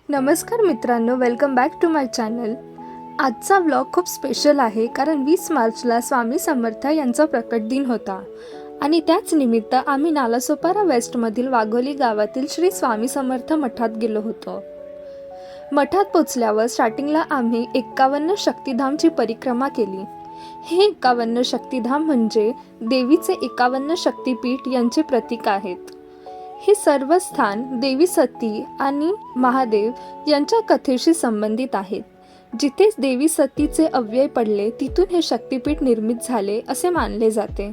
नमस्कार मित्रांनो, welcome back to my channel. आजचा व्लॉग खूप स्पेशल आहे कारण 20 मार्चला स्वामी समर्थ यांचा प्रकट दिन होता आणि त्याच निमित्त आम्ही नालासोपारा वेस्टमधील वाघोली गावातील श्री स्वामी समर्थ मठात गेलो होतो। मठात पोचल्यावर स्टार्टिंगला आम्ही 51 शक्तिधामची परिक्रमा केली। हे 51 शक्तिधाम म्हणजे देवीचे 51 शक्तिपीठ यांचे प्रतीक आहेत। हे सर्व स्थान देवी सती आणि महादेव यांच्या कथेशी संबंधित आहेत। जिथे देवी सतीचे अव्यय पडले तिथून हे शक्तिपीठ निर्मित झाले असे मानले जाते।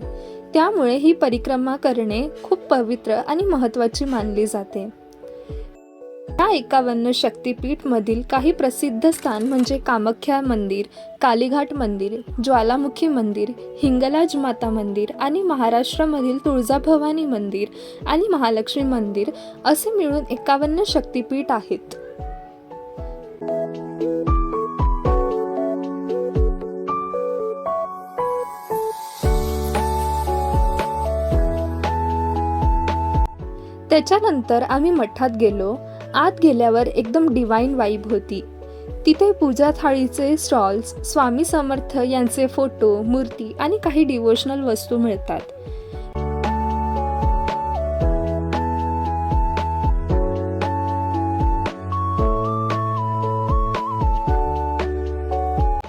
त्यामुळे ही परिक्रमा करणे खूप पवित्र आणि महत्त्वाची मानली जाते। या 51 शक्तिपीठ मधील काही प्रसिद्ध स्थान म्हणजे कामाख्या मंदिर, कालीघाट मंदिर, ज्वालामुखी मंदिर, हिंगलाज माता मंदिर आणि महाराष्ट्रामधील तुळजाभवानी मंदिर आणि महालक्ष्मी मंदिर असे मिळून 51 शक्तिपीठ आहेत। त्याच्यानंतर आम्ही मठात गेलो। आत गेल्यावर एकदम डिवाइन वाइब होती। तिथे पूजा थाळीचे स्टॉल्स, स्वामी समर्थ यांचे फोटो, मूर्ती आणि काही डिवोशनल वस्तू मिळतात।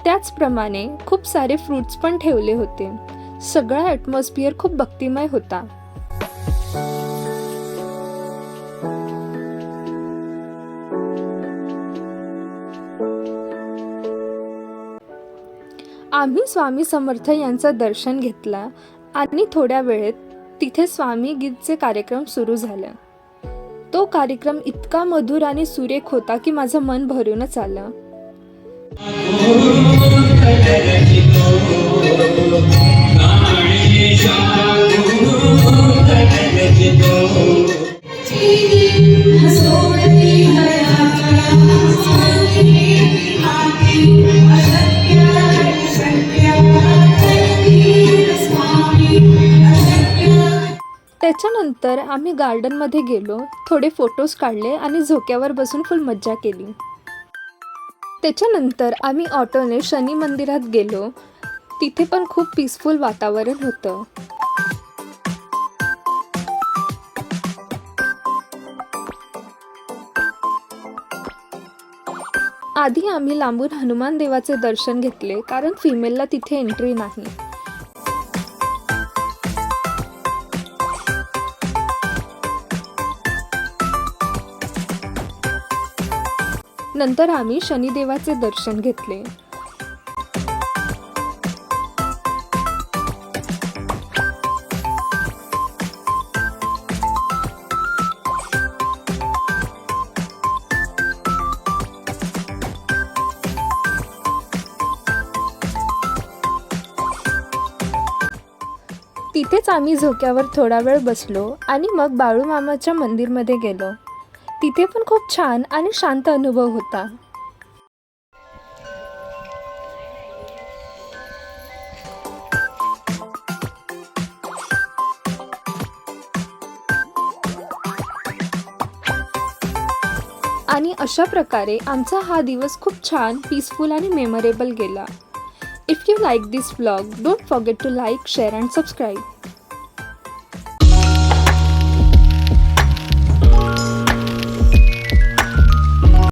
त्याचप्रमाणे खूप सारे फ्रूट्स पण ठेवले होते। सगळा ॲटमॉस्फिअर खूप भक्तिमय होता। आम्ही स्वामी समर्थ यांचं दर्शन घेतलं आणि थोड्या वेळेत तिथे स्वामी गीतचे कार्यक्रम सुरू झाले। तो कार्यक्रम इतका मधुर आणि सुरेख होता की माझं मन भरूनच आलं। त्याच्यानंतर आम्ही गार्डनमध्ये गेलो, थोडे फोटोज काढले आणि झोक्यावर बसून फुल मज्जा केली। त्याच्यानंतर आम्ही ऑटोने शनी मंदिरात गेलो। तिथे पण खूप पीसफुल वातावरण होतं। आधी आम्ही लांबून हनुमान देवाचे दर्शन घेतले कारण फिमेलला तिथे एंट्री नाही। नंतर आम्ही शनिदेवाचे दर्शन घेतले। तिथेच आम्ही झोक्यावर थोडा वेळ बसलो आणि मग बाळूमामाच्या मंदिरमध्ये गेलो। तिथे पण खूप छान आणि शांत अनुभव होता। आणि अशा प्रकारे आमचा हा दिवस खूप छान, पीसफुल आणि मेमोरेबल गेला। If you like this vlog, don't forget to like, share and subscribe.